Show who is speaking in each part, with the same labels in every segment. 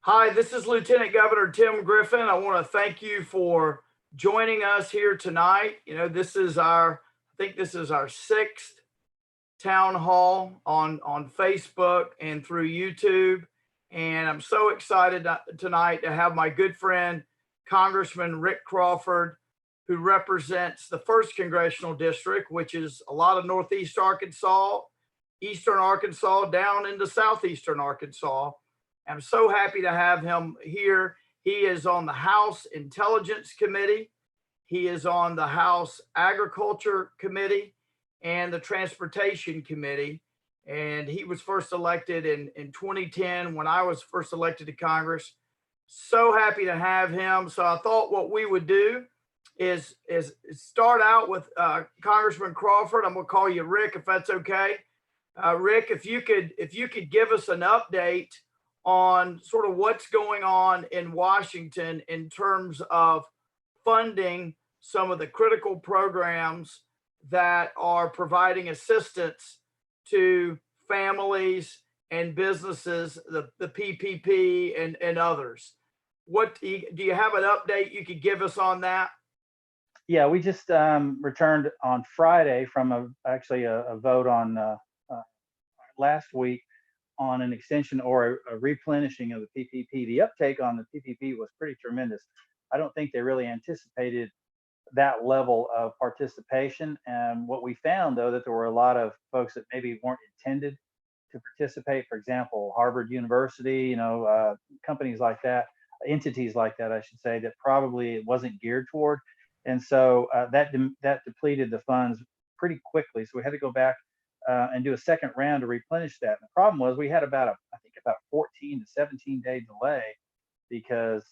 Speaker 1: Hi, this is Lieutenant Governor Tim Griffin. I want to thank you for joining us here tonight. You know, I think this is our sixth town hall on Facebook and through YouTube. And I'm so excited tonight to have my good friend, Congressman Rick Crawford, who represents the 1st Congressional District, which is a lot of Northeast Arkansas, Eastern Arkansas, down into Southeastern Arkansas. I'm so happy to have him here. He is on the House Intelligence Committee. He is on the House Agriculture Committee and the Transportation Committee. And he was first elected in 2010 when I was first elected to Congress. So happy to have him. So I thought what we would do is start out with Congressman Crawford. I'm gonna call you Rick, if that's okay. Rick, if you could give us an update on sort of what's going on in Washington in terms of funding some of the critical programs that are providing assistance to families and businesses, the PPP and others. What do you have an update you could give us on that?
Speaker 2: Yeah, we just returned on Friday from actually a vote on last week on an extension or a replenishing of the PPP. The uptake on the PPP was pretty tremendous. I don't think they really anticipated that level of participation. And what we found, though, that there were a lot of folks that maybe weren't intended to participate. For example, Harvard University, companies like that, entities like that, I should say, that probably it wasn't geared toward. And so that depleted the funds pretty quickly. So we had to go back and do a second round to replenish that. And the problem was we had about 14 to 17 day delay because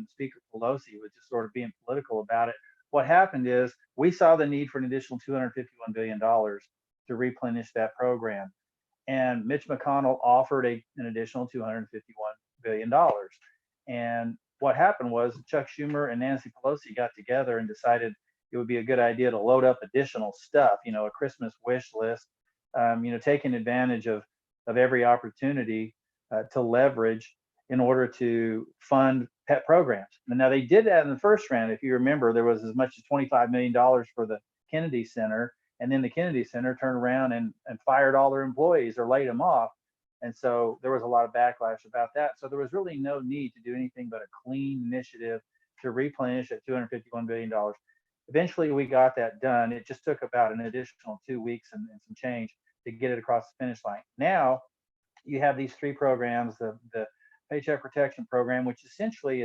Speaker 2: Speaker Pelosi was just sort of being political about it. What happened is we saw the need for an additional $251 billion to replenish that program. And Mitch McConnell offered an additional $251 billion. And what happened was Chuck Schumer and Nancy Pelosi got together and decided it would be a good idea to load up additional stuff, a Christmas wish list, taking advantage of every opportunity to leverage in order to fund pet programs. And now they did that in the first round. If you remember, there was as much as $25 million for the Kennedy Center. And then the Kennedy Center turned around and fired all their employees or laid them off. And so there was a lot of backlash about that. So there was really no need to do anything but a clean initiative to replenish at $251 billion. Eventually we got that done. It just took about an additional 2 weeks and some change to get it across the finish line. Now you have these three programs, the Paycheck Protection Program, which essentially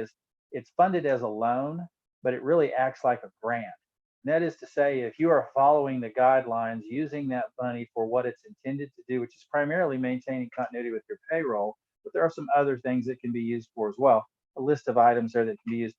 Speaker 2: it's funded as a loan, but it really acts like a grant. And that is to say, if you are following the guidelines, using that money for what it's intended to do, which is primarily maintaining continuity with your payroll, but there are some other things that can be used for as well, a list of items there that can be used,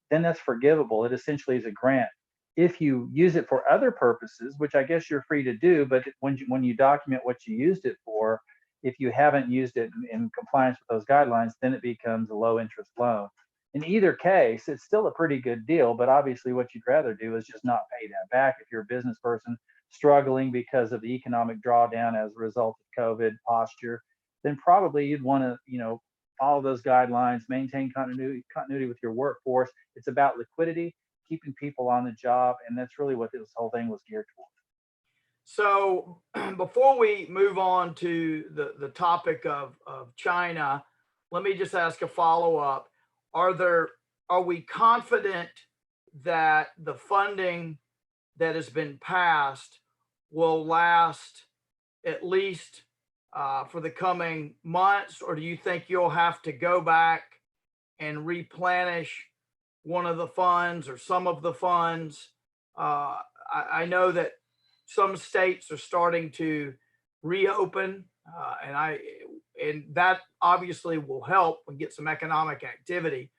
Speaker 2: then that's forgivable. It essentially is a grant. If you use it for other purposes, which I guess you're free to do, but when you document what you used it for, if you haven't used it in compliance with those guidelines, then it becomes a low interest loan. In either case, it's still a pretty good deal, but obviously what you'd rather do is just not pay that back. If you're a business person struggling because of the economic drawdown as a result of COVID posture, then probably you'd want to, follow those guidelines, maintain continuity with your workforce. It's about liquidity, keeping people on the job, and that's really what this whole thing was geared toward.
Speaker 1: So before we move on to the topic of China, let me just ask a follow-up. Are we confident that the funding that has been passed will last at least for the coming months, or do you think you'll have to go back and replenish one of the funds or some of the funds? I know that some states are starting to reopen, and that obviously will help and get some economic activity.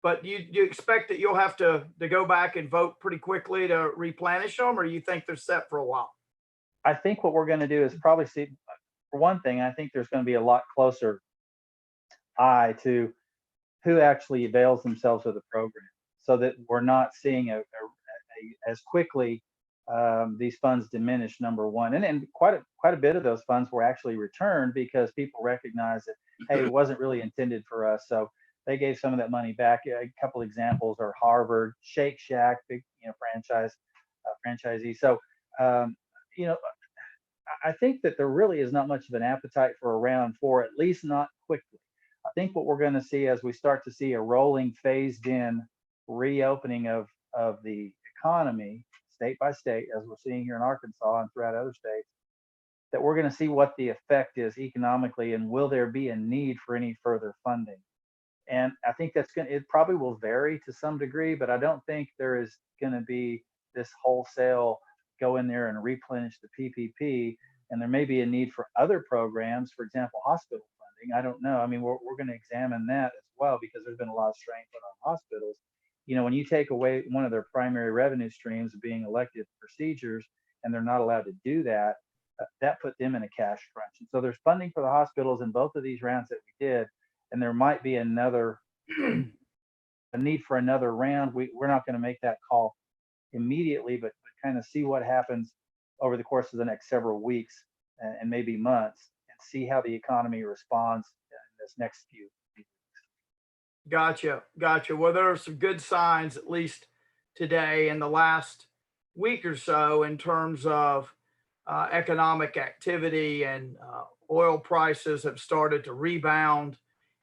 Speaker 1: But do you expect that you'll have to go back and vote pretty quickly to replenish them, or you think they're set for a while?
Speaker 2: I think what we're going to do is probably see for one thing, I think there's going to be a lot closer eye to who actually avails themselves of the program, so that we're not seeing as quickly these funds diminish. Number one, and quite a bit of those funds were actually returned because people recognize that, hey, it wasn't really intended for us, so they gave some of that money back. A couple examples are Harvard, Shake Shack, big franchisee. So um, you know, I think that there really is not much of an appetite for a round four, at least not quickly. I think what we're going to see as we start to see a rolling, phased in reopening of the economy state by state, as we're seeing here in Arkansas and throughout other states, that we're going to see what the effect is economically, and will there be a need for any further funding. And I think it probably will vary to some degree, but I don't think there is going to be this wholesale go in there and replenish the PPP. And there may be a need for other programs, for example, hospital funding. I don't know. I mean, we're going to examine that as well, because there's been a lot of strain put on hospitals. When you take away one of their primary revenue streams of being elective procedures, and they're not allowed to do that, that put them in a cash crunch. And so there's funding for the hospitals in both of these rounds that we did, and there might be another a need for another round. We're not going to make that call immediately, but kind of see what happens over the course of the next several weeks and maybe months, and see how the economy responds in this next few weeks.
Speaker 1: Gotcha. Gotcha. Well, there are some good signs, at least today in the last week or so, in terms of economic activity, and oil prices have started to rebound,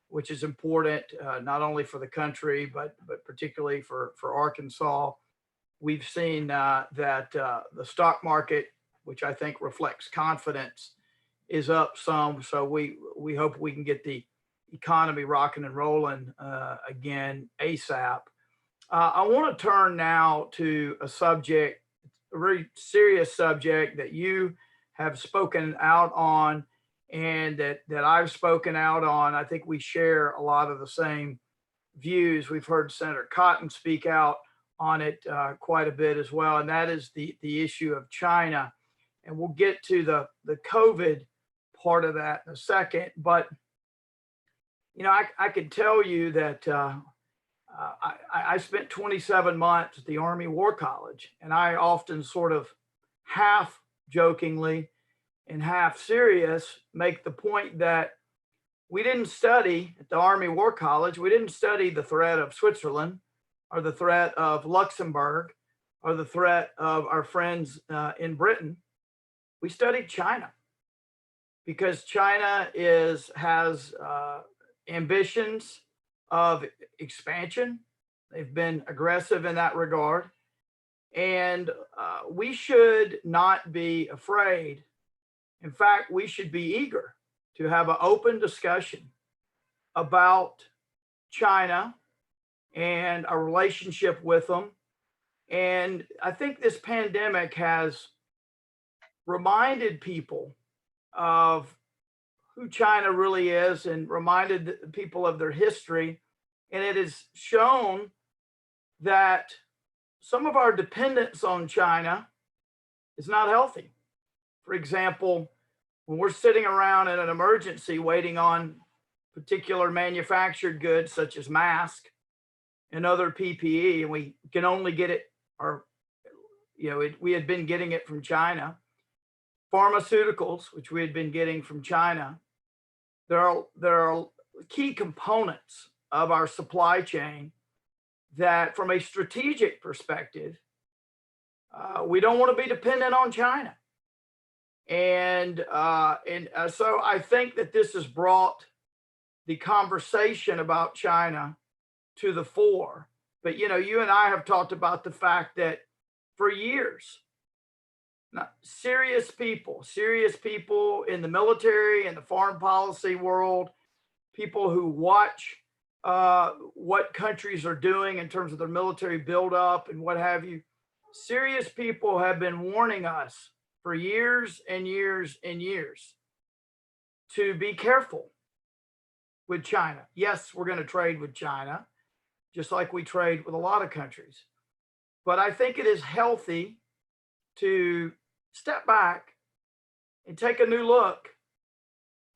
Speaker 1: which is important, not only for the country, but particularly for Arkansas. We've seen that the stock market, which I think reflects confidence, is up some. So we hope we can get the economy rocking and rolling again ASAP. I want to turn now to a subject, a very serious subject that you have spoken out on, and that I've spoken out on. I think we share a lot of the same views. We've heard Senator Cotton speak out on it quite a bit as well, and that is the issue of China. And we'll get to the COVID part of that in a second. But I can tell you that I spent 27 months at the Army War College, and I often sort of half jokingly and half serious make the point that we didn't study at the Army War College, we didn't study the threat of Switzerland, or the threat of Luxembourg, or the threat of our friends in Britain. We studied China, because China has ambitions of expansion. They've been aggressive in that regard. And we should not be afraid. In fact, we should be eager to have an open discussion about China and our relationship with them. And I think this pandemic has reminded people of who China really is, and reminded people of their history. And it has shown that some of our dependence on China is not healthy. For example, when we're sitting around in an emergency waiting on particular manufactured goods such as masks and other PPE, and we can only get it, or we had been getting it from China. Pharmaceuticals, which we had been getting from China. There are key components of our supply chain that, from a strategic perspective, we don't want to be dependent on China. And so I think that this has brought the conversation about China to the fore. But you and I have talked about the fact that for years, serious people in the military and the foreign policy world, people who watch what countries are doing in terms of their military buildup and what have you, serious people have been warning us for years and years and years to be careful with China. Yes, we're going to trade with China, just like we trade with a lot of countries. But I think it is healthy to step back and take a new look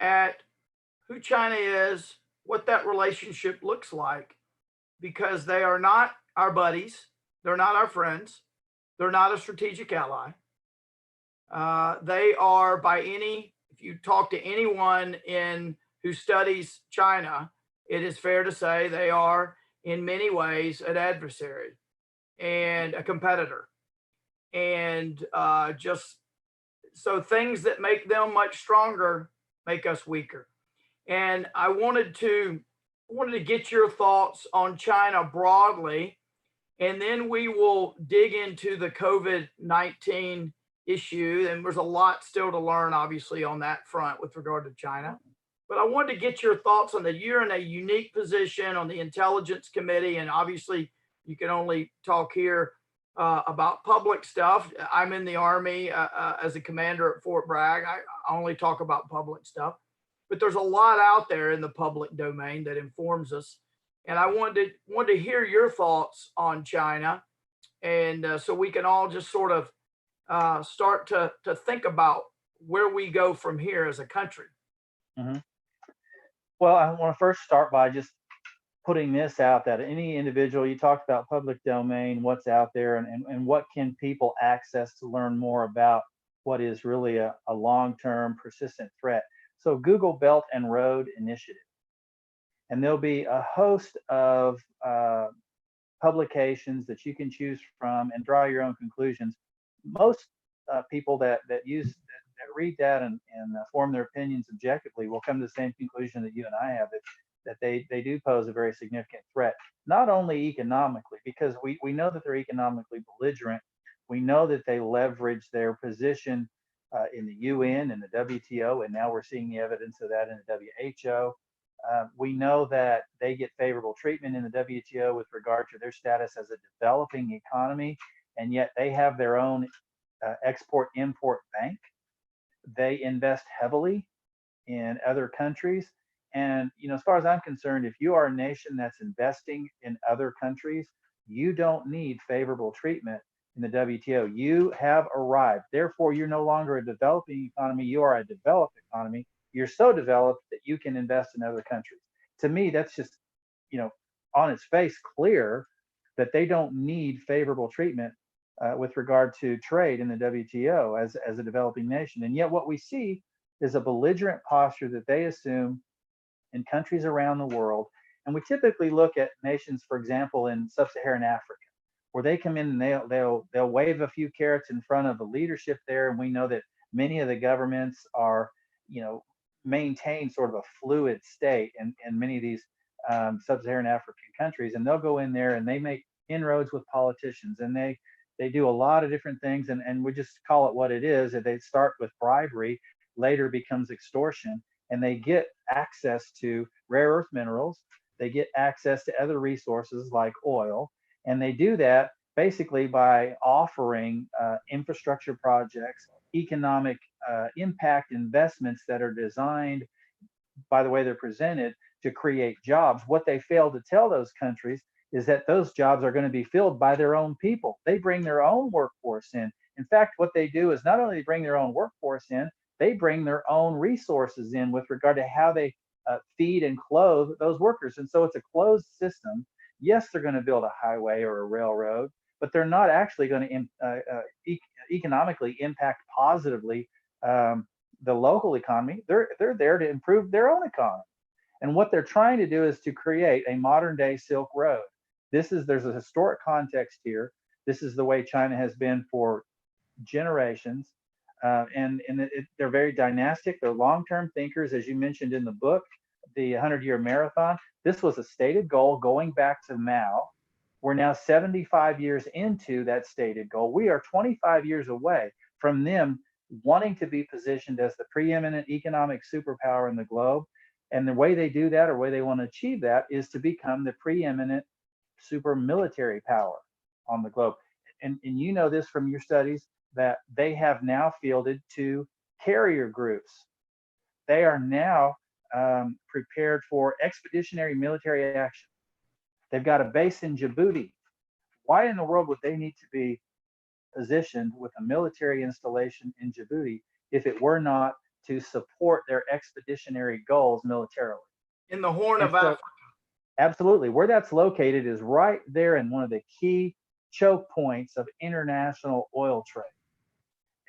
Speaker 1: at who China is, what that relationship looks like, because they are not our buddies, they're not our friends, they're not a strategic ally. They are by any, if you talk to anyone in who studies China, it is fair to say they are in many ways an adversary and a competitor. And just so things that make them much stronger make us weaker. And I wanted to get your thoughts on China broadly, and then we will dig into the COVID-19 issue. And there's a lot still to learn, obviously, on that front with regard to China. But I wanted to get your thoughts on that. You're in a unique position on the Intelligence Committee, and obviously, you can only talk here about public stuff. I'm in the Army as a commander at Fort Bragg. I only talk about public stuff, but there's a lot out there in the public domain that informs us. And I wanted to hear your thoughts on China, and so we can all just sort of start to think about where we go from here as a country.
Speaker 2: Hmm. Well, I want to first start by just putting this out that any individual, you talked about public domain, what's out there, and what can people access to learn more about what is really a long-term persistent threat. So Google Belt and Road Initiative, and there'll be a host of publications that you can choose from and draw your own conclusions. Most people that read that and form their opinions objectively will come to the same conclusion that you and I have, that they do pose a very significant threat, not only economically, because we know that they're economically belligerent. We know that they leverage their position in the UN and the WTO, and now we're seeing the evidence of that in the WHO. We know that they get favorable treatment in the WTO with regard to their status as a developing economy, and yet they have their own export-import bank. They invest heavily in other countries. And, as far as I'm concerned, if you are a nation that's investing in other countries, you don't need favorable treatment in the WTO. You have arrived. Therefore, you're no longer a developing economy. You are a developed economy. You're so developed that you can invest in other countries. To me, that's just, on its face clear that they don't need favorable treatment with regard to trade in the WTO as a developing nation. And yet what we see is a belligerent posture that they assume in countries around the world. And we typically look at nations, for example, in sub-Saharan Africa, where they come in and they'll wave a few carrots in front of the leadership there. And we know that many of the governments are, maintain sort of a fluid state in many of these sub-Saharan African countries. And they'll go in there and they make inroads with politicians, and they do a lot of different things, and we just call it what it is. They start with bribery, later becomes extortion, and they get access to rare earth minerals. They get access to other resources like oil, and they do that basically by offering infrastructure projects, economic impact investments that are designed, by the way they're presented, to create jobs. What they fail to tell those countries is that those jobs are going to be filled by their own people. They bring their own workforce in. In fact, what they do is not only bring their own workforce in, they bring their own resources in with regard to how they feed and clothe those workers. And so it's a closed system. Yes, they're going to build a highway or a railroad, but they're not actually going to economically impact positively the local economy. They're there to improve their own economy. And what they're trying to do is to create a modern day Silk Road. There's a historic context here. This is the way China has been for generations. They're very dynastic. They're long-term thinkers, as you mentioned in the book, the 100-year marathon. This was a stated goal going back to Mao. We're now 75 years into that stated goal. We are 25 years away from them wanting to be positioned as the preeminent economic superpower in the globe. And the way they do that, or way they want to achieve that, is to become the preeminent super military power on the globe. And you know this from your studies, that they have now fielded 2 carrier groups. They are now prepared for expeditionary military action. They've got a base in Djibouti. Why in the world would they need to be positioned with a military installation in Djibouti if it were not to support their expeditionary goals militarily.
Speaker 1: In the Horn
Speaker 2: And
Speaker 1: of
Speaker 2: so,
Speaker 1: Africa.
Speaker 2: absolutely, where that's located is right there in one of the key choke points of international oil trade.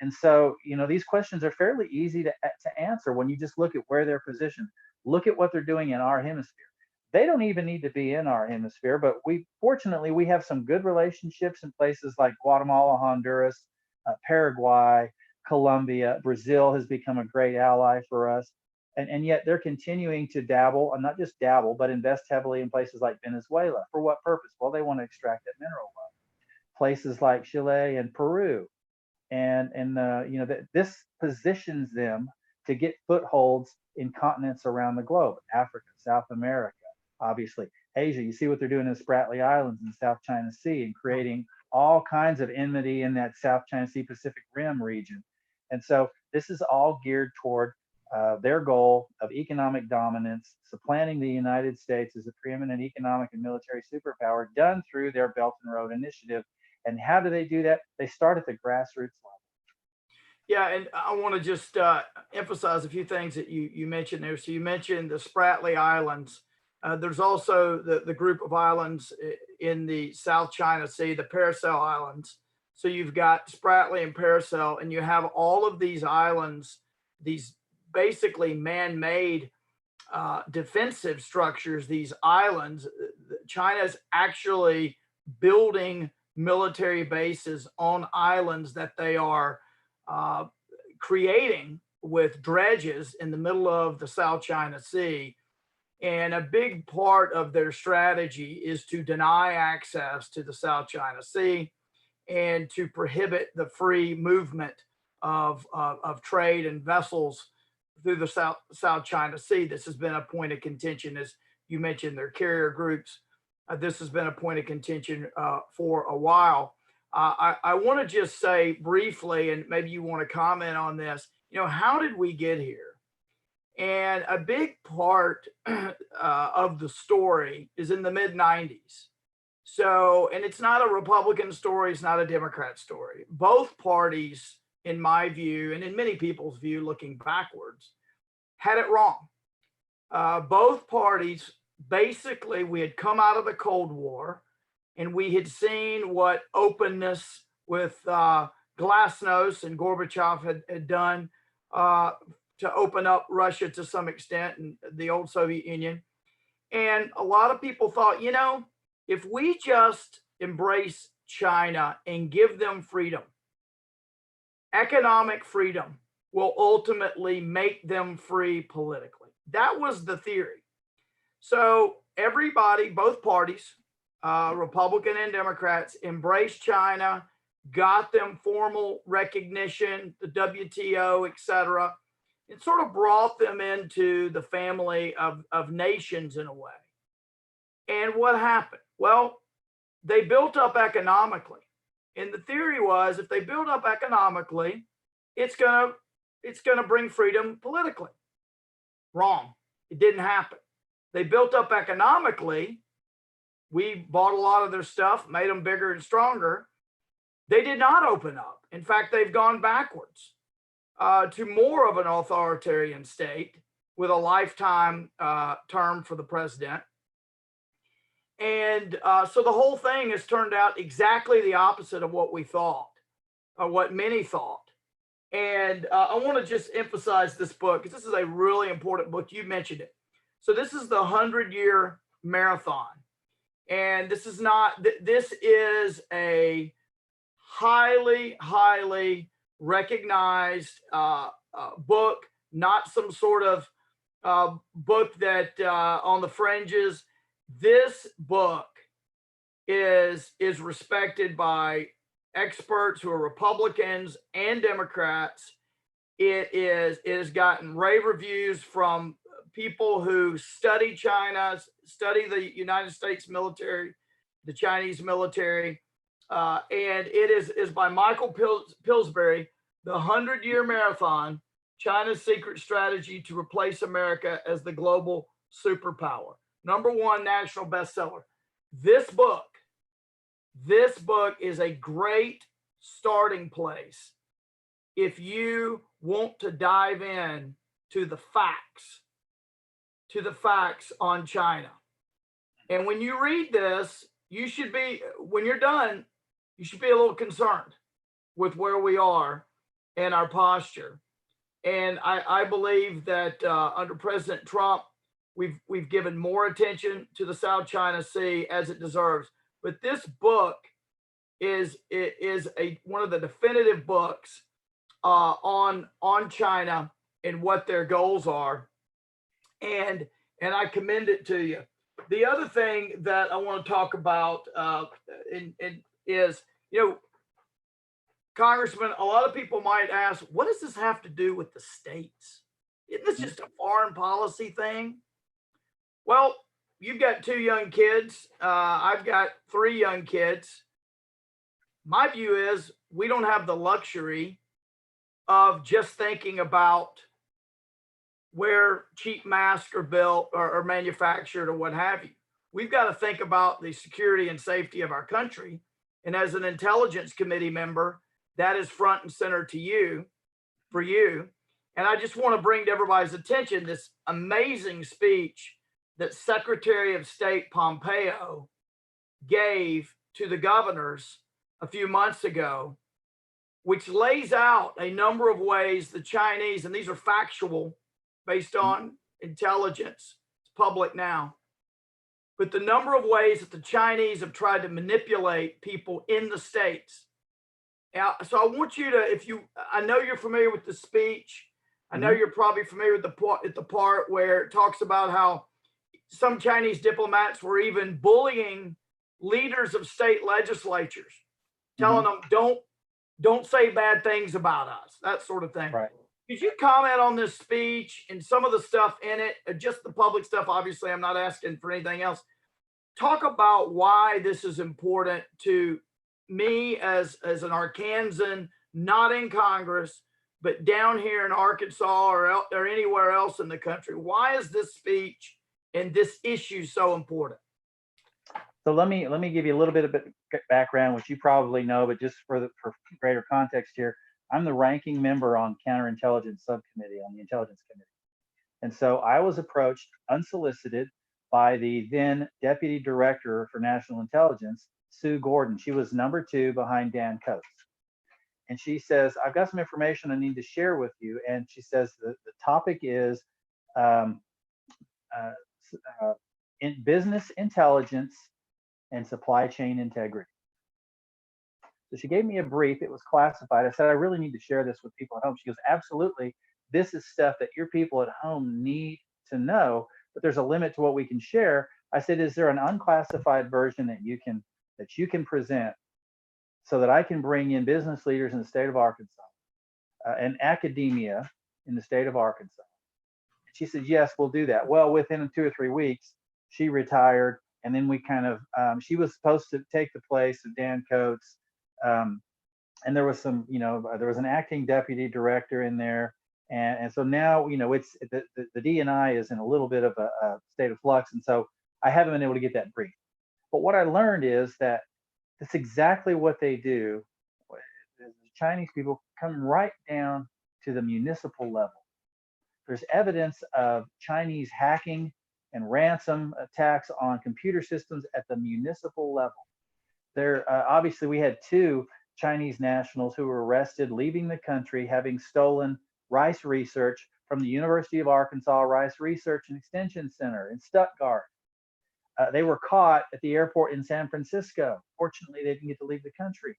Speaker 2: And so, these questions are fairly easy to answer when you just look at where they're positioned. Look at what they're doing in our hemisphere. They don't even need to be in our hemisphere, but fortunately we have some good relationships in places like Guatemala, Honduras, Paraguay, Colombia. Brazil has become a great ally for us. And yet they're continuing to dabble, and not just dabble, but invest heavily in places like Venezuela. For what purpose? Well, they want to extract that mineral wealth. Places like Chile and Peru, this positions them to get footholds in continents around the globe: Africa, South America, obviously Asia. You see what they're doing in the Spratly Islands in the South China Sea, and creating all kinds of enmity in that South China Sea Pacific Rim region. And so this is all geared toward their goal of economic dominance, supplanting the United States as a preeminent economic and military superpower, done through their Belt and Road Initiative. And how do they do that? They start at the grassroots level.
Speaker 1: Yeah, and I want to just emphasize a few things that you mentioned there. So you mentioned the Spratly Islands. There's also the group of islands in the South China Sea, the Paracel Islands. So you've got Spratly and Paracel, and you have all of these islands, these basically man-made defensive structures, these islands. China's actually building military bases on islands that they are creating with dredges in the middle of the South China Sea. And a big part of their strategy is to deny access to the South China Sea and to prohibit the free movement of trade and vessels through the South China Sea. This has been a point of contention, as you mentioned, their carrier groups. This has been a point of contention for a while. I want to just say briefly, and maybe you want to comment on this, how did we get here? And a big part of the story is in the mid 90s. So, and it's not a Republican story, it's not a Democrat story. Both parties, in my view, and in many people's view, looking backwards, had it wrong. Both parties, basically, we had come out of the Cold War, and we had seen what openness with Glasnost and Gorbachev had done to open up Russia to some extent, and the old Soviet Union. And a lot of people thought, if we just embrace China and give them freedom, economic freedom will ultimately make them free politically. That was the theory. So everybody, both parties, Republican and Democrats, embraced China, got them formal recognition, the WTO, et cetera. It sort of brought them into the family of nations in a way. And what happened? Well, they built up economically. And the theory was, if they build up economically, it's gonna bring freedom politically. Wrong. It didn't happen. They built up economically. We bought a lot of their stuff, made them bigger and stronger. They did not open up. In fact, they've gone backwards to more of an authoritarian state with a lifetime term for the president. And so the whole thing has turned out exactly the opposite of what we thought, or what many thought. And I want to just emphasize this book, because this is a really important book. You mentioned it. So this is the 100-year marathon. And this is a highly, highly recognized book, not some sort of book that on the fringes. This book is respected by experts who are Republicans and Democrats. It has gotten rave reviews from people who study China, study the United States military, the Chinese military, and it is by Michael Pillsbury, The 100-Year Marathon: China's Secret Strategy to Replace America as the Global Superpower. #1 national bestseller. This book is a great starting place if you want to dive in to the facts on China. And when you read this, you should be, when you're done, you should be a little concerned with where we are and our posture. And I believe that under President Trump, we've given more attention to the South China Sea as it deserves. But this book is one of the definitive books on China and what their goals are, and I commend it to you. The other thing that I want to talk about is, Congressman, a lot of people might ask, what does this have to do with the states? Isn't this just a foreign policy thing? Well, you've got 2 young kids. I've got 3 young kids. My view is we don't have the luxury of just thinking about where cheap masks are built or manufactured or what have you. We've got to think about the security and safety of our country. And as an intelligence committee member, that is front and center for you. And I just want to bring to everybody's attention this amazing speech that Secretary of State Pompeo gave to the governors a few months ago, which lays out a number of ways the Chinese, and these are factual based on intelligence, it's public now, but the number of ways that the Chinese have tried to manipulate people in the states. Now, so I want you to, I know you're familiar with the speech. I know you're probably familiar with the part where it talks about how some Chinese diplomats were even bullying leaders of state legislatures, telling them, don't say bad things about us, that sort of thing.
Speaker 2: Right.
Speaker 1: Could you comment on this speech and some of the stuff in it, just the public stuff? Obviously, I'm not asking for anything else. Talk about why this is important to me as an Arkansan, not in Congress, but down here in Arkansas or anywhere else in the country. Why is this speech and this issue so important?
Speaker 2: So let me give you a little bit of background, which you probably know, but just for greater context here, I'm the ranking member on counterintelligence subcommittee on the intelligence committee. And so I was approached unsolicited by the then deputy director for national intelligence, Sue Gordon. She was number 2 behind Dan Coates. And she says, I've got some information I need to share with you. And she says the topic is in business intelligence and supply chain integrity. So she gave me a brief. It was classified. I said, I really need to share this with people at home. She goes, absolutely. This is stuff that your people at home need to know, but there's a limit to what we can share. I said, is there an unclassified version that you can present so that I can bring in business leaders in the state of Arkansas and academia in the state of Arkansas? She said, yes, we'll do that. Well, within 2 or 3 weeks, she retired. And then we kind of, she was supposed to take the place of Dan Coates. And there was some, there was an acting deputy director in there. And so now, it's the D&I is in a little bit of a state of flux. And so I haven't been able to get that brief. But what I learned is that that's exactly what they do. The Chinese people come right down to the municipal level. There's evidence of Chinese hacking and ransom attacks on computer systems at the municipal level. There, obviously, we had 2 Chinese nationals who were arrested leaving the country, having stolen rice research from the University of Arkansas Rice Research and Extension Center in Stuttgart. They were caught at the airport in San Francisco. Fortunately, they didn't get to leave the country.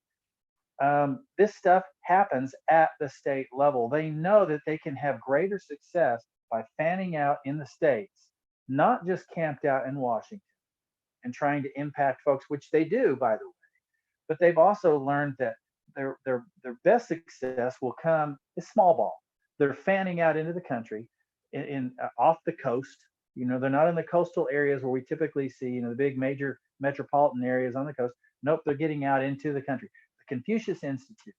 Speaker 2: This stuff happens at the state level. They know that they can have greater success by fanning out in the states, not just camped out in Washington and trying to impact folks, which they do, by the way. But they've also learned that their best success will come is small ball. They're fanning out into the country in off the coast. They're not in the coastal areas where we typically see, the big major metropolitan areas on the coast. Nope, they're getting out into the country. The Confucius Institute,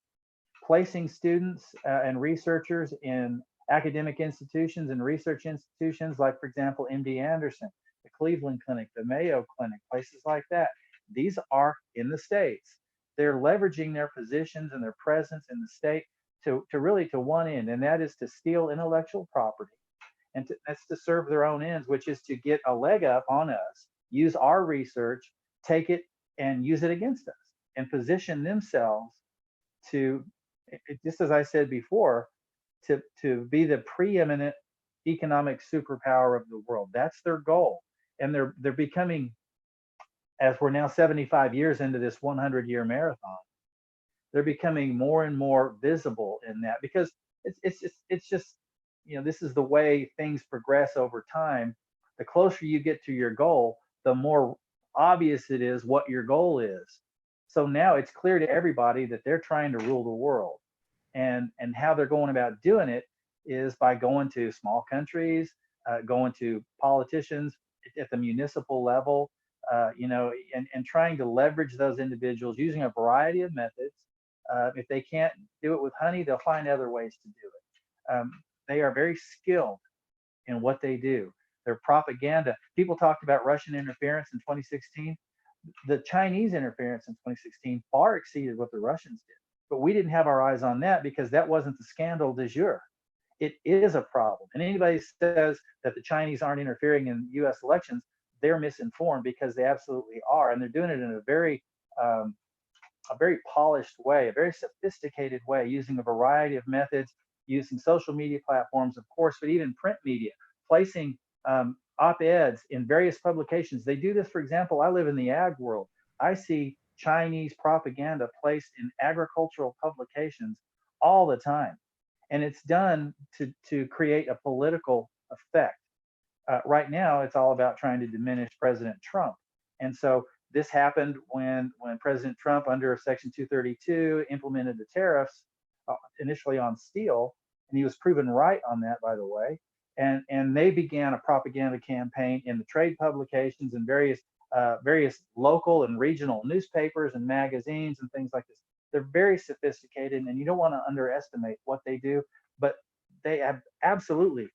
Speaker 2: placing students and researchers in academic institutions and research institutions like, for example, MD Anderson, the Cleveland Clinic, the Mayo Clinic, places like that. These are in the states. They're leveraging their positions and their presence in the state to really to one end, and that is to steal intellectual property, and that's to serve their own ends, which is to get a leg up on us, use our research, take it and use it against us, and position themselves to, just as I said before, to be the preeminent economic superpower of the world. That's their goal, and they're becoming, as we're now 75 years into this 100-year marathon, they're becoming more and more visible in that, because it's just this is the way things progress over time. The closer you get to your goal, the more obvious it is what your goal is. So now it's clear to everybody that they're trying to rule the world, and how they're going about doing it is by going to small countries, going to politicians at the municipal level, and trying to leverage those individuals using a variety of methods. If they can't do it with honey, they'll find other ways to do it. They are very skilled in what they do. Their propaganda. People talked about Russian interference in 2016. The Chinese interference in 2016 far exceeded what the Russians did. But we didn't have our eyes on that because that wasn't the scandal du jour. It is a problem. And anybody says that the Chinese aren't interfering in US elections, they're misinformed, because they absolutely are. And they're doing it in a very polished way, a very sophisticated way, using a variety of methods, using social media platforms, of course, but even print media, placing op-eds in various publications. They do this, for example, I live in the ag world. I see Chinese propaganda placed in agricultural publications all the time. And it's done to create a political effect. Right now, it's all about trying to diminish President Trump. And so this happened when President Trump, under Section 232, implemented the tariffs initially on steel, and he was proven right on that, by the way. And they began a propaganda campaign in the trade publications and various local and regional newspapers and magazines and things like this. They're very sophisticated, and you don't want to underestimate what they do, but they have absolutely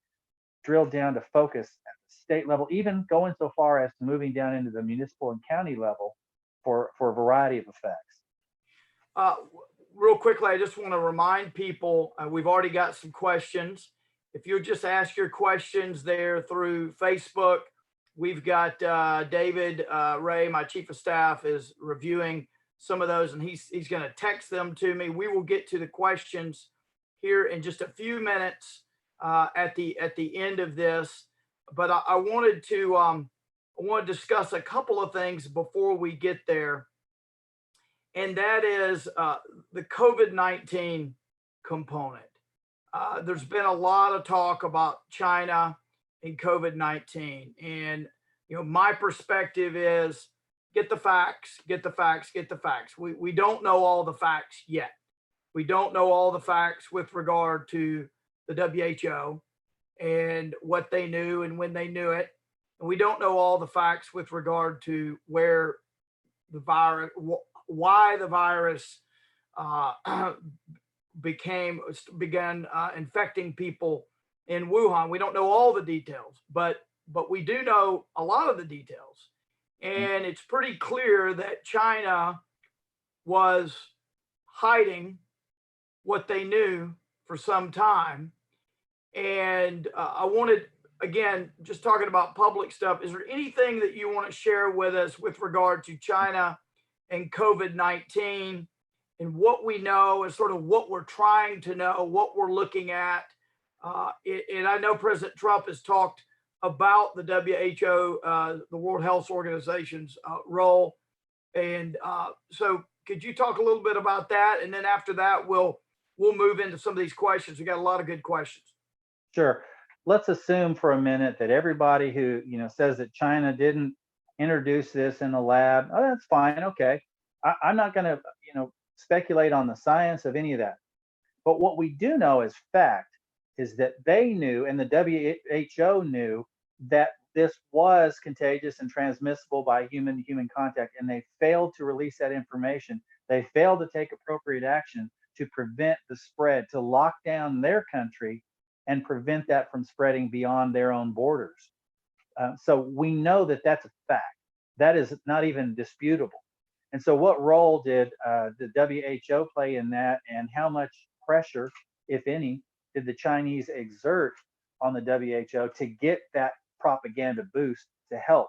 Speaker 2: drilled down to focus at the state level, even going so far as to moving down into the municipal and county level for a variety of effects.
Speaker 1: Real quickly, I just want to remind people, we've already got some questions. If you'll just ask your questions there through Facebook, we've got David Ray, my chief of staff, is reviewing some of those, and he's going to text them to me. We will get to the questions here in just a few minutes at the end of this, but I wanted to discuss a couple of things before we get there, and that is the COVID-19 component. There's been a lot of talk about China and COVID-19, and my perspective is get the facts. We don't know all the facts yet. We don't know all the facts with regard to the WHO and what they knew and when they knew it. And we don't know all the facts with regard to where the virus, why the virus began infecting people in Wuhan. We don't know all the details, but we do know a lot of the details. And it's pretty clear that China was hiding what they knew for some time. And I wanted, again, just talking about public stuff, is there anything that you want to share with us with regard to China and COVID-19 and what we know and sort of what we're trying to know, what we're looking at? And I know President Trump has talked about the WHO, the World Health Organization's role. And so could you talk a little bit about that? And then after that, we'll move into some of these questions. We got a lot of good questions.
Speaker 2: Sure. Let's assume for a minute that everybody who says that China didn't introduce this in the lab, oh, that's fine. Okay. I'm not going to speculate on the science of any of that. But what we do know as fact is that they knew, and the WHO knew, that this was contagious and transmissible by human-to-human contact, and they failed to release that information. They failed to take appropriate action to prevent the spread, to lock down their country and prevent that from spreading beyond their own borders. So we know that that's a fact. That is not even disputable. And so what role did the WHO play in that, and how much pressure, if any, did the Chinese exert on the WHO to get that propaganda boost to help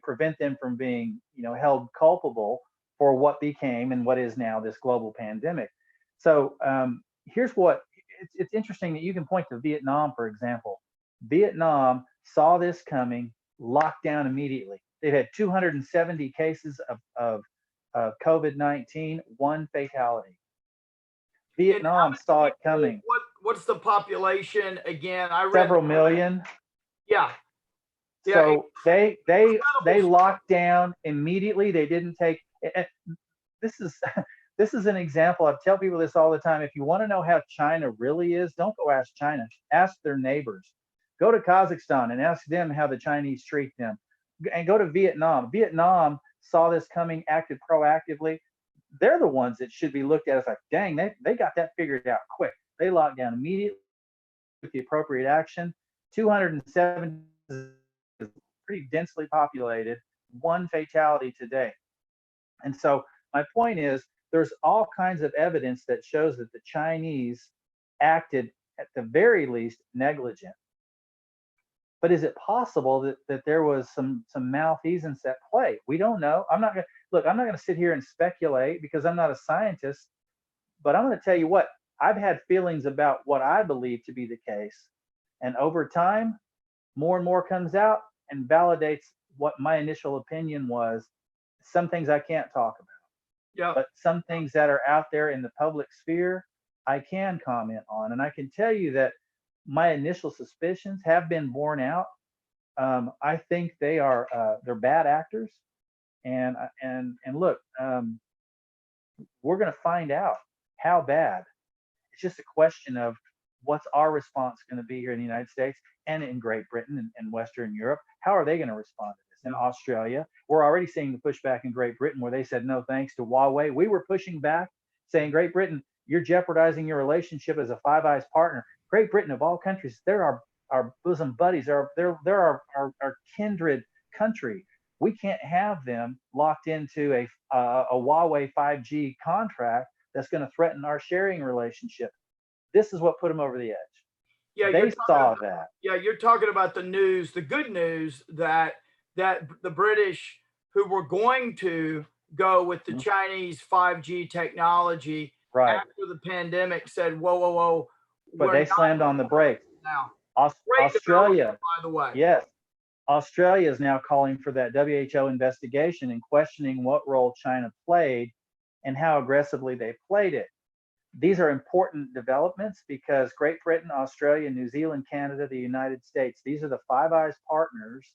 Speaker 2: prevent them from being, held culpable for what became and what is now this global pandemic? So here's what it's interesting that you can point to Vietnam, for example. Vietnam saw this coming, locked down immediately. They've had 270 cases of COVID-19, one fatality. Vietnam saw it coming.
Speaker 1: What's the population again? I read
Speaker 2: several million.
Speaker 1: Yeah.
Speaker 2: So they locked down immediately. They didn't take. This is an example. I tell people this all the time. If you want to know how China really is, don't go ask China. Ask their neighbors. Go to Kazakhstan and ask them how the Chinese treat them. And go to Vietnam. Vietnam saw this coming, acted proactively. They're the ones that should be looked at as like, dang, they got that figured out quick. They locked down immediately with the appropriate action. 207 is pretty densely populated, one fatality today. And so my point is, there's all kinds of evidence that shows that the Chinese acted at the very least negligent. But is it possible that there was some malfeasance at play? We don't know. I'm not going to sit here and speculate because I'm not a scientist, but I'm going to tell you what, I've had feelings about what I believe to be the case. And over time, more and more comes out and validates what my initial opinion was. Some things I can't talk about.
Speaker 1: Yeah.
Speaker 2: But some things that are out there in the public sphere, I can comment on. And I can tell you that my initial suspicions have been borne out. I think they're bad actors. And look, we're going to find out how bad. It's just a question of what's our response going to be here in the United States and in Great Britain and Western Europe. How are they going to respond to this? In Australia, we're already seeing the pushback in Great Britain where they said no thanks to Huawei. We were pushing back, saying, Great Britain, you're jeopardizing your relationship as a Five Eyes partner. Great Britain, of all countries, they're our bosom buddies. They're our kindred country. We can't have them locked into a Huawei 5G contract that's going to threaten our sharing relationship. This is what put them over the edge.
Speaker 1: Yeah,
Speaker 2: they saw that.
Speaker 1: Yeah, you're talking about the news, the good news that the British, who were going to go with the Chinese 5G technology after the pandemic, said, whoa.
Speaker 2: But they slammed on the brakes.
Speaker 1: Now,
Speaker 2: Australia,
Speaker 1: by the way.
Speaker 2: Yes. Australia is now calling for that WHO investigation and questioning what role China played and how aggressively they played it. These are important developments because Great Britain, Australia, New Zealand, Canada, the United States, these are the Five Eyes partners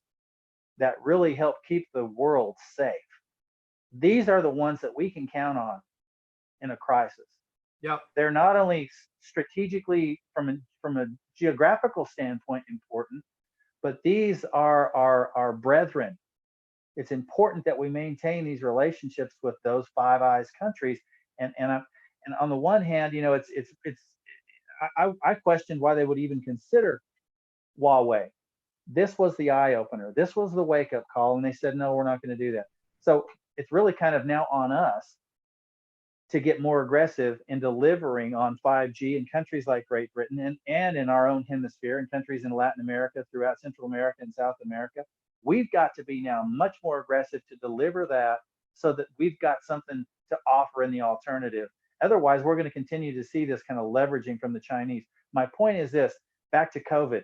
Speaker 2: that really help keep the world safe. These are the ones that we can count on in a crisis.
Speaker 1: Yep.
Speaker 2: They're not only strategically from a geographical standpoint important, but these are our brethren. It's important that we maintain these relationships with those Five Eyes countries. And on the one hand, I questioned why they would even consider Huawei. This was the eye opener. This was the wake up call, and they said, no, we're not going to do that. So it's really kind of now on us to get more aggressive in delivering on 5G in countries like Great Britain and in our own hemisphere, in countries in Latin America, throughout Central America and South America. We've got to be now much more aggressive to deliver that so that we've got something to offer in the alternative. Otherwise, we're going to continue to see this kind of leveraging from the Chinese. My point is this, back to COVID.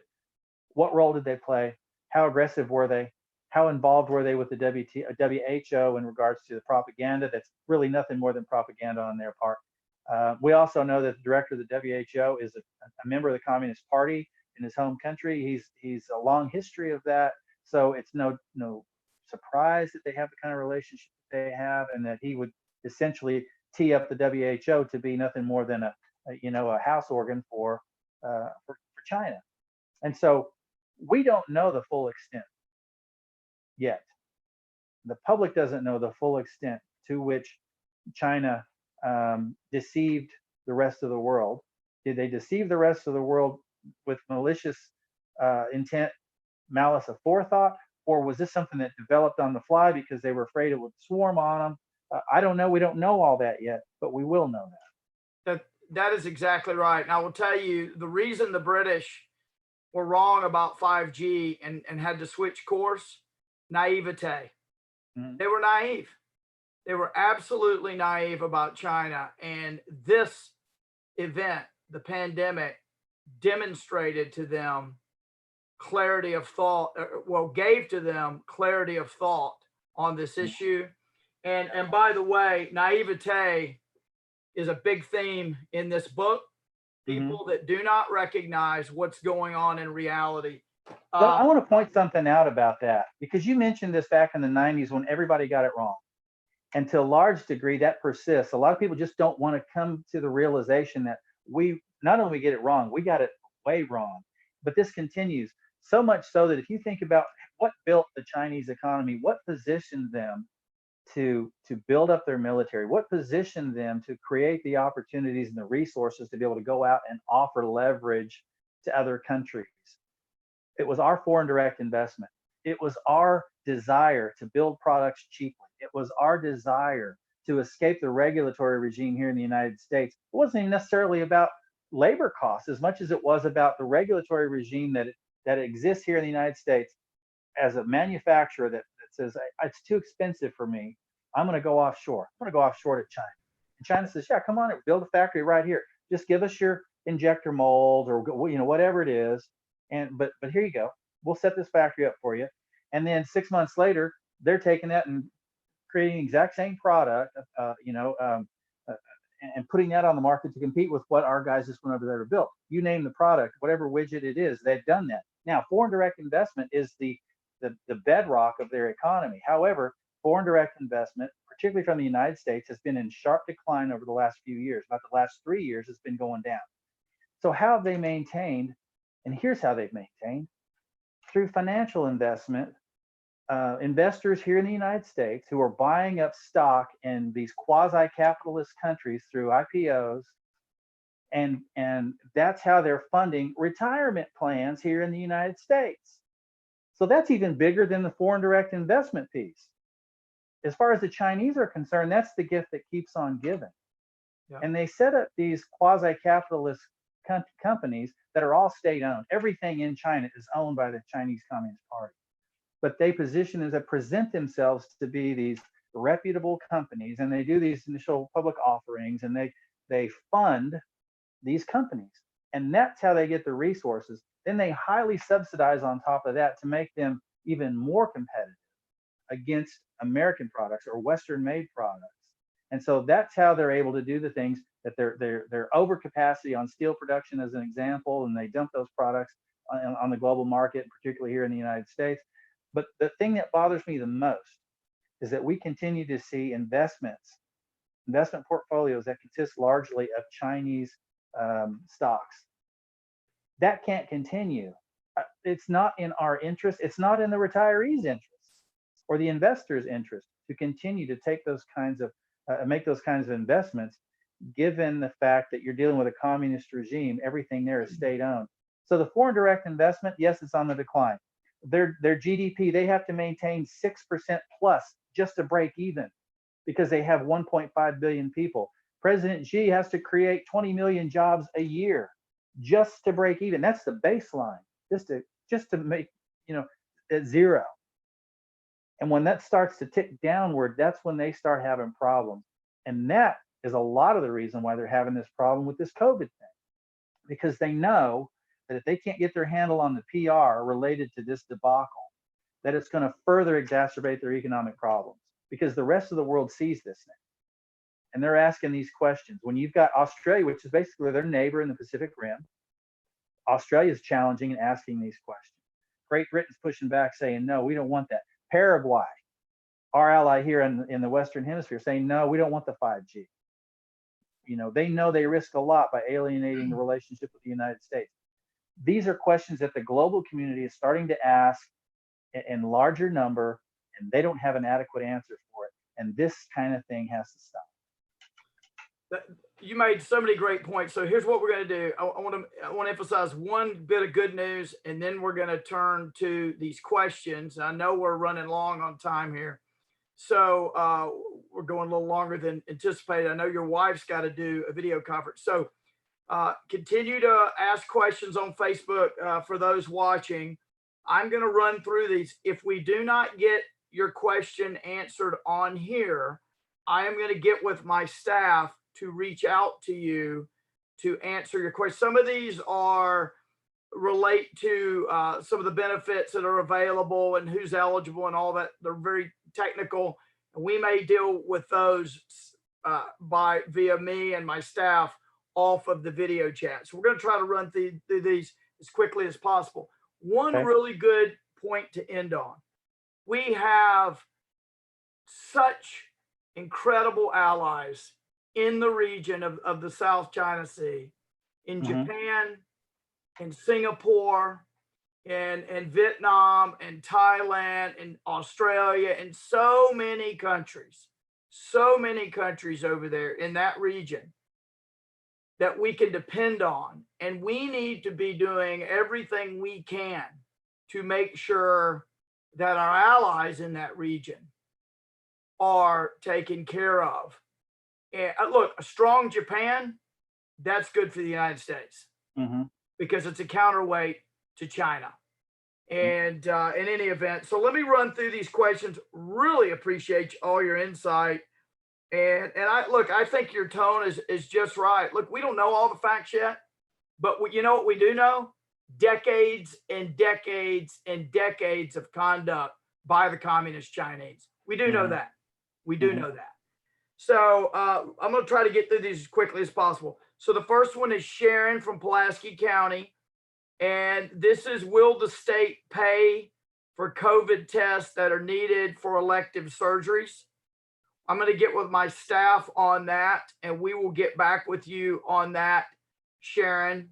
Speaker 2: What role did they play? How aggressive were they? How involved were they with the WHO in regards to the propaganda? That's really nothing more than propaganda on their part. We also know that the director of the WHO is a member of the Communist Party in his home country. He's a long history of that. So it's no surprise that they have the kind of relationship that they have, and that he would essentially tee up the WHO to be nothing more than a house organ for China. And so we don't know the full extent yet. The public doesn't know the full extent to which China deceived the rest of the world. Did they deceive the rest of the world with malicious intent, malice aforethought, or was this something that developed on the fly because they were afraid it would swarm on them? I don't know. We don't know all that yet, but we will know that.
Speaker 1: That is exactly right. And I will tell you the reason the British were wrong about 5G and had to switch course, naivete.
Speaker 2: Mhm.
Speaker 1: They were naive. They were absolutely naive about China. And this event, the pandemic, demonstrated to them clarity of thought, well, gave to them clarity of thought on this
Speaker 2: Yeah.
Speaker 1: issue. And by the way, naivete is a big theme in this book.
Speaker 2: Mhm.
Speaker 1: People that do not recognize what's going on in reality.
Speaker 2: I want to point something out about that because you mentioned this back in the 90s when everybody got it wrong. And to a large degree, that persists. A lot of people just don't want to come to the realization that we not only get it wrong, we got it way wrong. But this continues so much so that if you think about what built the Chinese economy, what positioned them to build up their military, what positioned them to create the opportunities and the resources to be able to go out and offer leverage to other countries. It was our foreign direct investment. It was our desire to build products cheaply. It was our desire to escape the regulatory regime here in the United States. It wasn't even necessarily about labor costs as much as it was about the regulatory regime that exists here in the United States as a manufacturer that says it's too expensive for me. I'm going to go offshore. I'm going to go offshore to China. And China says, yeah, come on, build a factory right here. Just give us your injector mold or whatever it is, but here you go. We'll set this factory up for you. And then 6 months later, they're taking that and creating the exact same product, uh, and putting that on the market to compete with what our guys just went over there to build. You name the product, whatever widget it is, they've done that. Now, foreign direct investment is the bedrock of their economy. However, foreign direct investment, particularly from the United States, has been in sharp decline over the last few years. About the last 3 years, it's been going down. So how have they maintained? And here's how they've maintained: through financial investment. Investors here in the United States who are buying up stock in these quasi-capitalist countries through IPOs, and that's how they're funding retirement plans here in the United States. So that's even bigger than the foreign direct investment piece. As far as the Chinese are concerned, that's the gift that keeps on giving.
Speaker 1: Yeah.
Speaker 2: And they set up these quasi-capitalist companies that are all state-owned. Everything in China is owned by the Chinese Communist Party. But they present themselves to be these reputable companies, and they do these initial public offerings, and they fund these companies, and that's how they get the resources. Then they highly subsidize on top of that to make them even more competitive against American products or Western made products. And so that's how they're able to do the things that they're over capacity on steel production as an example, and they dump those products on the global market, particularly here in the United States. But the thing that bothers me the most is that we continue to see investment portfolios that consist largely of Chinese stocks. That can't continue. It's not in our interest. It's not in the retirees' interest or the investors' interest to continue to take those kinds of make those kinds of investments, given the fact that you're dealing with a communist regime. Everything there is state-owned. So the foreign direct investment, yes, it's on the decline. Their GDP, they have to maintain 6% plus just to break even because they have 1.5 billion people. President Xi has to create 20 million jobs a year just to break even. That's the baseline, just to make at zero. And when that starts to tick downward, that's when they start having problems. And that is a lot of the reason why they're having this problem with this COVID thing, because they know that if they can't get their handle on the PR related to this debacle, that it's going to further exacerbate their economic problems, because the rest of the world sees this now. And they're asking these questions. When you've got Australia, which is basically their neighbor in the Pacific Rim, Australia is challenging and asking these questions. Great Britain's pushing back, saying, no, we don't want that. Paraguay, our ally here in the Western Hemisphere, saying, no, we don't want the 5G. They know they risk a lot by alienating the relationship with the United States. These are questions that the global community is starting to ask in larger number, and they don't have an adequate answer for it. And this kind of thing has to stop.
Speaker 1: You made so many great points. So here's what we're going to do. I want to emphasize one bit of good news, and then we're going to turn to these questions. I know we're running long on time here. So we're going a little longer than anticipated. I know your wife's got to do a video conference. So continue to ask questions on Facebook for those watching. I'm going to run through these. If we do not get your question answered on here, I am going to get with my staff to reach out to you to answer your question. Some of these relate to some of the benefits that are available and who's eligible and all that. They're very technical. And we may deal with those via me and my staff off of the video chat. So we're going to try to run through these as quickly as possible. One really good point to end on. We have such incredible allies in the region of the South China Sea, in Japan, in Singapore, and Vietnam, and Thailand, and Australia, and so many countries over there in that region that we can depend on. And we need to be doing everything we can to make sure that our allies in that region are taken care of. And look, a strong Japan, that's good for the United States because it's a counterweight to China. And in any event, so let me run through these questions. Really appreciate all your insight. And I think your tone is just right. Look, we don't know all the facts yet, but you know what we do know? Decades and decades and decades of conduct by the communist Chinese. We do know that. We do know that. So I'm going to try to get through these as quickly as possible. So the first one is Sharon from Pulaski County. And this is, will the state pay for COVID tests that are needed for elective surgeries? I'm going to get with my staff on that, and we will get back with you on that, Sharon.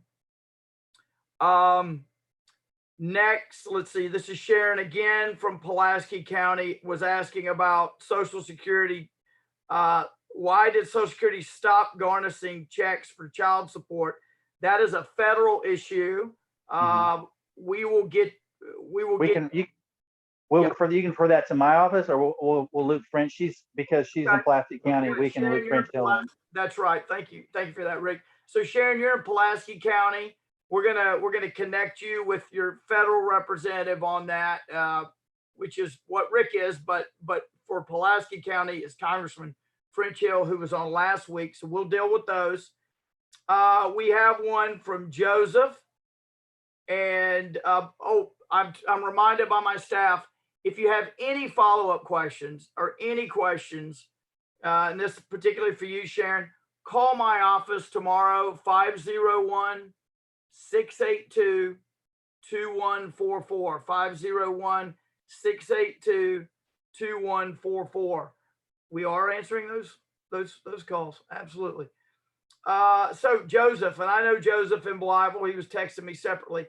Speaker 1: Next, let's see. This is Sharon again from Pulaski County, was asking about Social Security. Why did Social Security stop garnishing checks for child support? That is a federal issue. You can refer that to my office, or we'll loop French. Because she's in Pulaski County, we can loop French Hill. That's right. Thank you for that, Rick. So Sharon, you're in Pulaski County. We're gonna connect you with your federal representative on that, which is what Rick is, but for Pulaski County is Congressman French Hill, who was on last week. So we'll deal with those. We have one from Joseph. And I'm reminded by my staff, if you have any follow-up questions or any questions, and this is particularly for you, Sharon, call my office tomorrow, 501-682-2144, 501-682-2144. We are answering those calls, absolutely. So Joseph, and I know Joseph in Blytheville, he was texting me separately.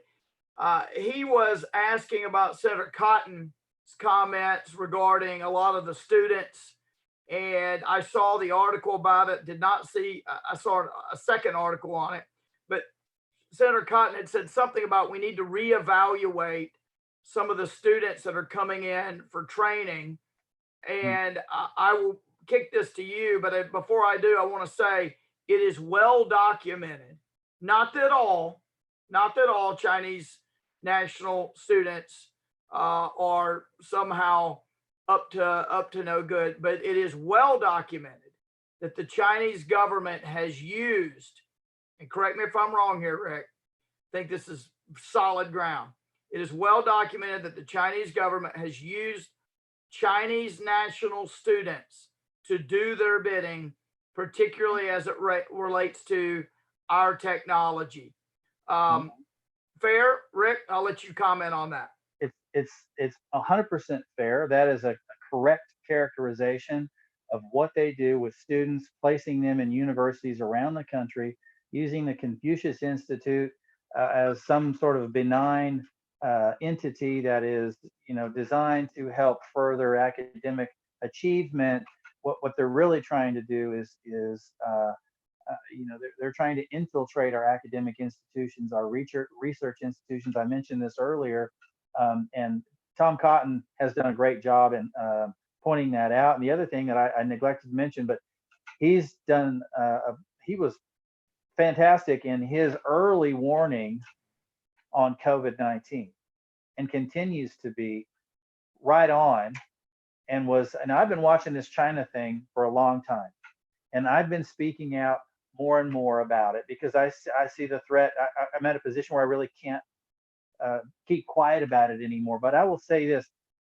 Speaker 1: He was asking about Senator Cotton's comments regarding a lot of the students. And I saw the article about it, I saw a second article on it, but Senator Cotton had said something about we need to reevaluate some of the students that are coming in for training. And I will kick this to you, but before I do, I want to say, it is well documented, not that all Chinese national students are somehow up to no good, but it is well documented that the Chinese government has used, and correct me if I'm wrong here, Rick, I think this is solid ground. It is well documented that the Chinese government has used Chinese national students to do their bidding, particularly as it relates to our technology. Fair, Rick? I'll let you comment on that.
Speaker 2: It's 100% fair. That is a correct characterization of what they do with students, placing them in universities around the country, using the Confucius Institute as some sort of benign entity that is, designed to help further academic achievement. What they're really trying to do is they're trying to infiltrate our academic institutions, our research institutions. I mentioned this earlier, and Tom Cotton has done a great job in pointing that out. And the other thing that I neglected to mention, but he's done, he was fantastic in his early warning on COVID-19 and continues to be right on. And I've been watching this China thing for a long time, and I've been speaking out more and more about it because I see the threat. I'm at a position where I really can't keep quiet about it anymore. But I will say this: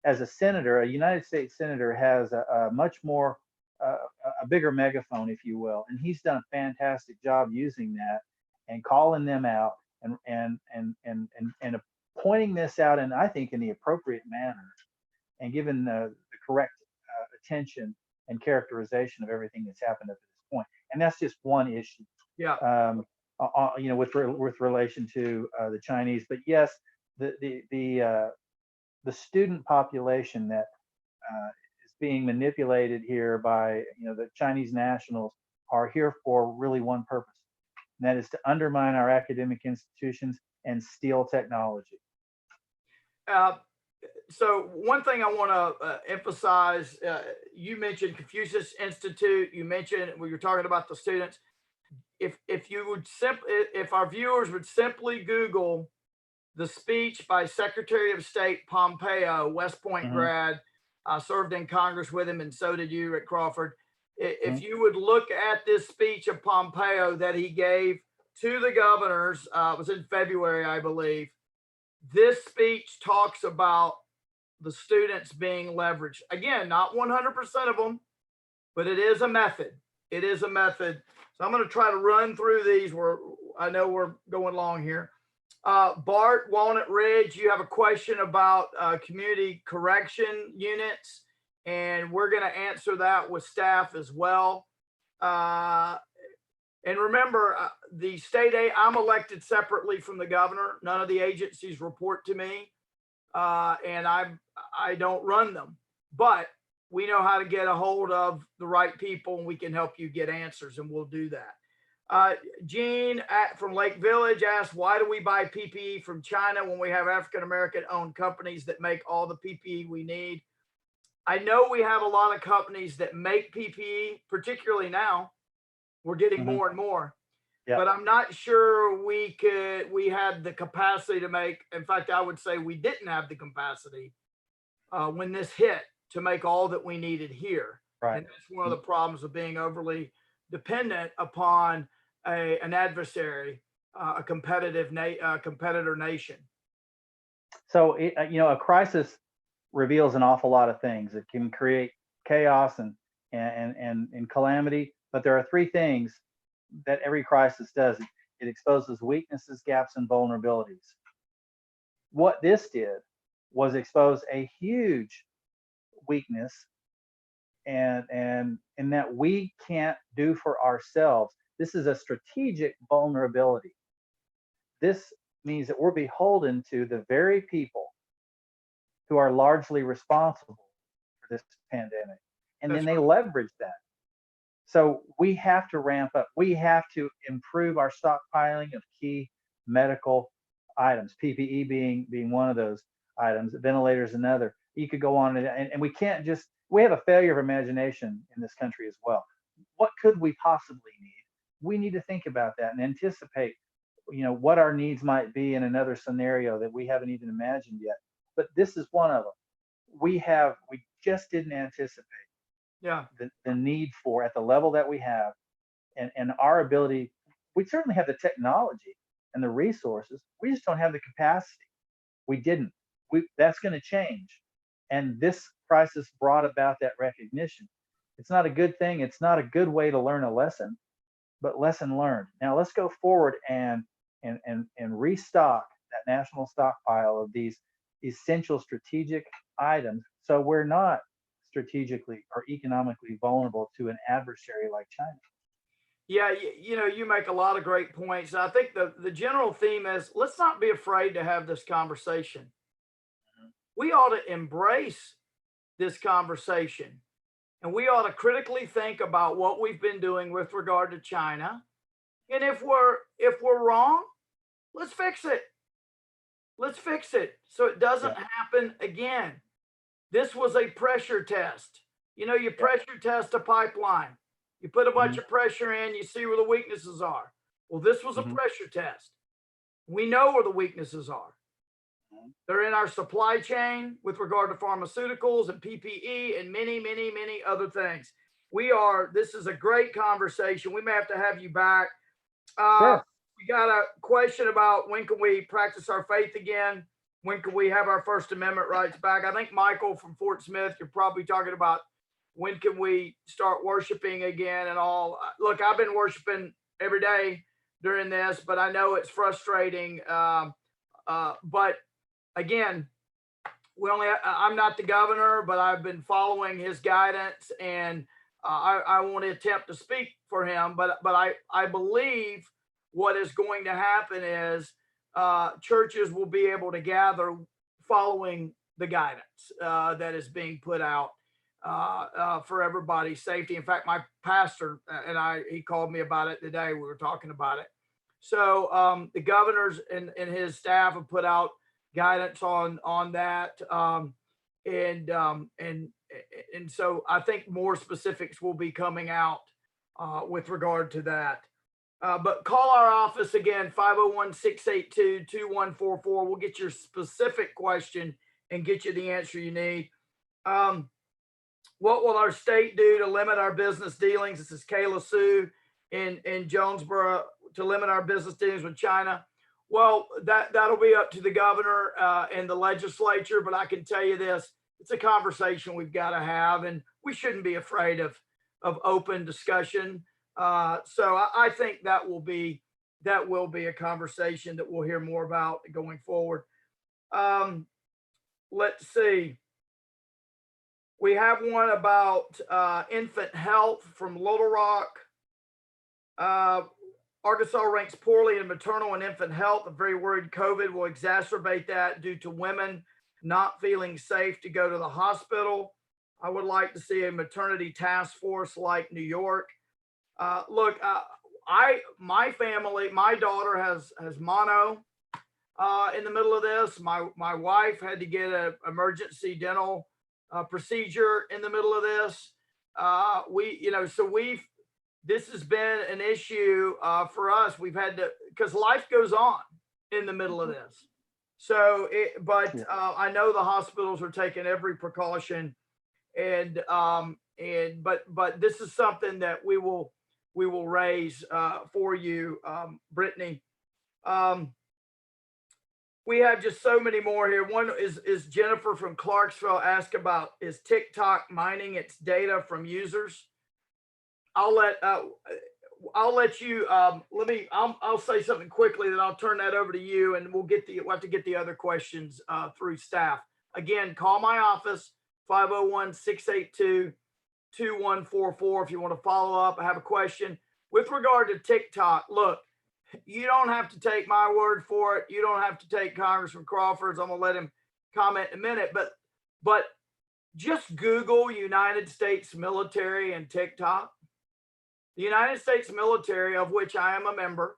Speaker 2: as a senator, a United States senator has a much more uh, a bigger megaphone, if you will, and he's done a fantastic job using that and calling them out and pointing this out, and I think in the appropriate manner and giving the correct attention and characterization of everything that's happened up to this point. And that's just one issue.
Speaker 1: Yeah.
Speaker 2: With relation to the Chinese. But yes, the student population that is being manipulated here by the Chinese nationals are here for really one purpose, and that is to undermine our academic institutions and steal technology.
Speaker 1: So one thing I want to emphasize, you mentioned Confucius Institute. You mentioned when you're talking about the students. If you would if our viewers would simply Google the speech by Secretary of State Pompeo, West Point grad, served in Congress with him, and so did you at Crawford. If you would look at this speech of Pompeo that he gave to the governors, it was in February, I believe. This speech talks about the students being leveraged. Again, not 100% of them, but it is a method. It is a method. So I'm going to try to run through these. I know we're going long here. Bart, Walnut Ridge, you have a question about community correction units, and we're going to answer that with staff as well. And remember, the state aid, I'm elected separately from the governor. None of the agencies report to me, and I don't run them. But we know how to get a hold of the right people, and we can help you get answers, and we'll do that. Gene from Lake Village asked, why do we buy PPE from China when we have African-American owned companies that make all the PPE we need? I know we have a lot of companies that make PPE, particularly now. We're getting more and more, but I'm not sure we had the capacity to make. In fact, I would say we didn't have the capacity when this hit to make all that we needed here.
Speaker 2: Right.
Speaker 1: And that's one of the problems of being overly dependent upon an adversary, a competitor nation.
Speaker 2: So, a crisis reveals an awful lot of things. It can create chaos and calamity. But there are three things that every crisis does. It exposes weaknesses, gaps, and vulnerabilities. What this did was expose a huge weakness and in that we can't do for ourselves. This is a strategic vulnerability. This means that we're beholden to the very people who are largely responsible for this pandemic. And then they leverage that. So we have to ramp up. We have to improve our stockpiling of key medical items, PPE being one of those items, ventilators another. You could go on and we can't just, we have a failure of imagination in this country as well. What could we possibly need? We need to think about that and anticipate, what our needs might be in another scenario that we haven't even imagined yet. But this is one of them. We just didn't anticipate the need for at the level that we have and our ability. We certainly have the technology and the resources. We just don't have the capacity. We didn't. That's going to change. And this crisis brought about that recognition. It's not a good thing. It's not a good way to learn a lesson, but lesson learned. Now let's go forward and restock that national stockpile of these essential strategic items so we're not strategically or economically vulnerable to an adversary like China.
Speaker 1: Yeah, you make a lot of great points. I think the general theme is let's not be afraid to have this conversation. We ought to embrace this conversation, and we ought to critically think about what we've been doing with regard to China. And if we're wrong, let's fix it. Let's fix it so it doesn't happen again. This was a pressure test. You pressure test a pipeline. You put a bunch
Speaker 2: Mhm.
Speaker 1: of pressure in, you see where the weaknesses are. Well, this was a
Speaker 2: Mhm.
Speaker 1: pressure test. We know where the weaknesses are.
Speaker 2: Mhm.
Speaker 1: They're in our supply chain with regard to pharmaceuticals and PPE and many, many, many other things. This is a great conversation. We may have to have you back. Uh,
Speaker 2: Sure.
Speaker 1: we got a question about when can we practice our faith again? When can we have our First Amendment rights back? I think Michael from Fort Smith, you're probably talking about when can we start worshiping again and all. Look, I've been worshiping every day during this, but I know it's frustrating. But again, I'm not the governor, but I've been following his guidance, and I want to attempt to speak for him. But I believe what is going to happen is churches will be able to gather following the guidance that is being put out for everybody's safety. In fact, my pastor he called me about it today. We were talking about it. So the governors and his staff have put out guidance on that, and so I think more specifics will be coming out with regard to that. But call our office again, 501-682-2144. We'll get your specific question and get you the answer you need. What will our state do to limit our business dealings? This is Kayla Sue in Jonesboro, to limit our business dealings with China. Well, that'll be up to the governor and the legislature, but I can tell you this: it's a conversation we've got to have, and we shouldn't be afraid of open discussion. So I think that will be a conversation that we'll hear more about going forward. Let's see. We have one about infant health from Little Rock. Arkansas ranks poorly in maternal and infant health. I'm very worried COVID will exacerbate that due to women not feeling safe to go to the hospital. I would like to see a maternity task force like New York. Look, my family, my daughter has mono in the middle of this. My wife had to get an emergency dental procedure in the middle of this. This has been an issue for us. We've had to, because life goes on in the middle of this. So, I know the hospitals are taking every precaution, but this is something that we will raise for you, Brittany. We have just so many more here. One is Jennifer from Clarksville asked about, is TikTok mining its data from users? I'll let you I'll say something quickly, then I'll turn that over to you, and we'll have to get the other questions through staff. Again, call my office, 501-682-2144 if you want to follow up. I have a question with regard to TikTok. Look, you don't have to take my word for it. You don't have to take Congressman Crawford's. I'm gonna let him comment in a minute, but just Google United States military and TikTok. The United States military, of which I am a member,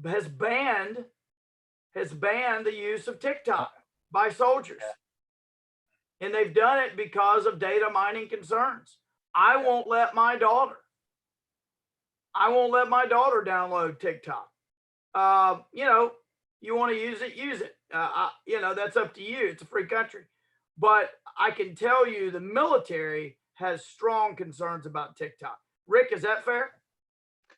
Speaker 1: has banned the use of TikTok by soldiers. And they've done it because of data mining concerns. I won't let my daughter download TikTok. You want to use it, use it. That's up to you. It's a free country. But I can tell you the military has strong concerns about TikTok. Rick, is that fair?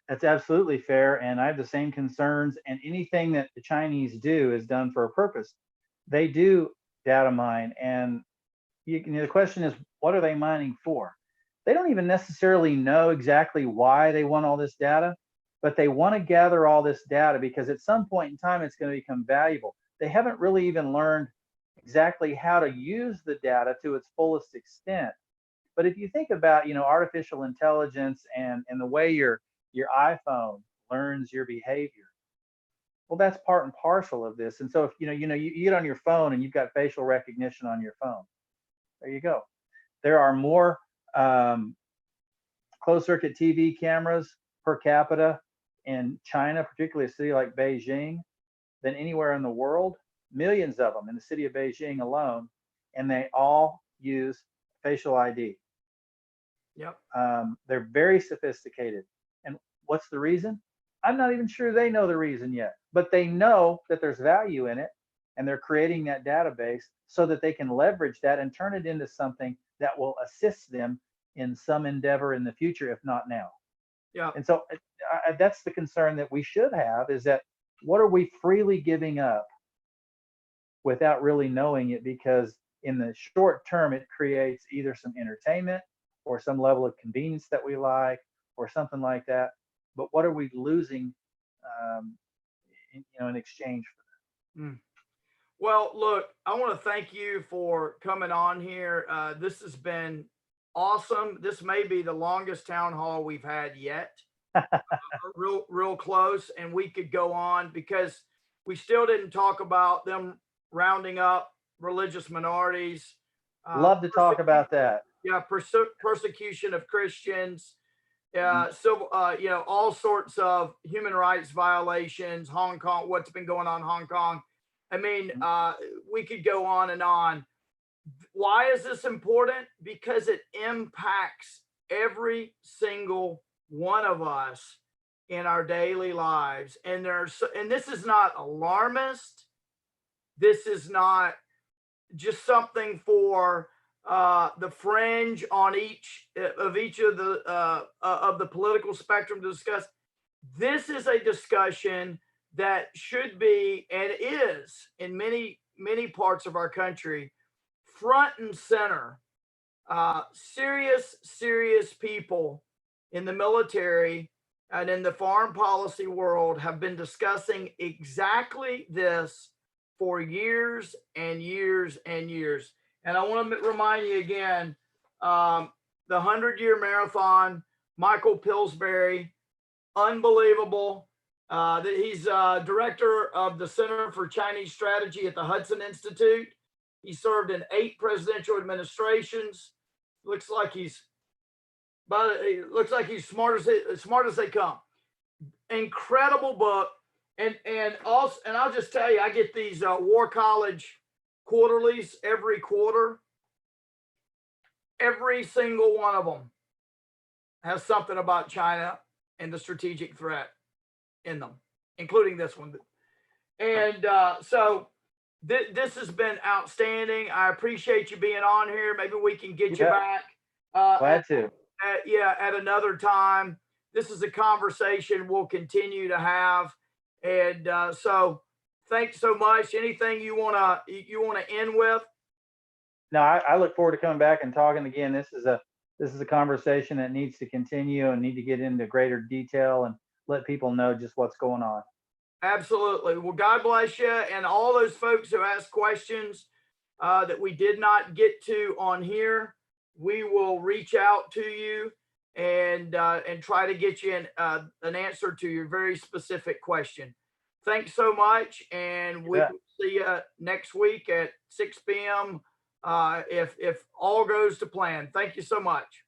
Speaker 2: That's absolutely fair. And I have the same concerns. And anything that the Chinese do is done for a purpose. They do data mine. And the question is, what are they mining for? They don't even necessarily know exactly why they want all this data, but they want to gather all this data because at some point in time, it's going to become valuable. They haven't really even learned exactly how to use the data to its fullest extent. But if you think about, artificial intelligence and the way your iPhone learns your behavior, well, that's part and parcel of this. And so if you get on your phone and you've got facial recognition on your phone, there you go. There are more closed circuit TV cameras per capita in China, particularly a city like Beijing, than anywhere in the world. Millions of them in the city of Beijing alone, and they all use facial ID.
Speaker 1: Yep.
Speaker 2: They're very sophisticated. And what's the reason? I'm not even sure they know the reason yet, but they know that there's value in it, and they're creating that database so that they can leverage that and turn it into something that will assist them in some endeavor in the future, if not now.
Speaker 1: Yeah.
Speaker 2: And so that's the concern that we should have, is that what are we freely giving up without really knowing it? Because in the short term, it creates either some entertainment or some level of convenience that we like or something like that. But what are we losing, in exchange for
Speaker 1: Mm. Well, look, I want to thank you for coming on here. This has been awesome. This may be the longest town hall we've had yet.
Speaker 2: that?
Speaker 1: Real close, and we could go on because we still didn't talk about them rounding up religious minorities.
Speaker 2: Love to talk about that.
Speaker 1: Yeah, persecution of Christians, civil, all sorts of human rights violations. Hong Kong, what's been going on in Hong Kong. I mean, we could go on and on. Why is this important? Because it impacts every single one of us in our daily lives. And this is not alarmist. This is not just something for the fringe on each of the political spectrum to discuss. This is a discussion that should be, and is in many parts of our country, front and center. Serious people in the military and in the foreign policy world have been discussing exactly this for years and years and years. And I want to remind you again, the 100-year marathon, Michael Pillsbury, unbelievable. That he's director of the Center for Chinese Strategy at the Hudson Institute. He served in 8 presidential administrations. Looks like he's smart as they come. Incredible book. And I'll just tell you, I get these War College quarterlies every quarter. Every single one of them has something about China and the strategic threat in them, including this one. And so this has been outstanding. I appreciate you being on here. Maybe we can get you back.
Speaker 2: Glad to.
Speaker 1: At another time. This is a conversation we'll continue to have. And so thanks so much. Anything you wanna end with?
Speaker 2: No, I look forward to coming back and talking again. This is a conversation that needs to continue and need to get into greater detail and let people know just what's going on.
Speaker 1: Absolutely. Well, God bless you, and all those folks who asked questions that we did not get to on here. We will reach out to you and try to get you an answer to your very specific question. Thanks so much, and we will see you next week at 6 p.m. If all goes to plan. Thank you so much.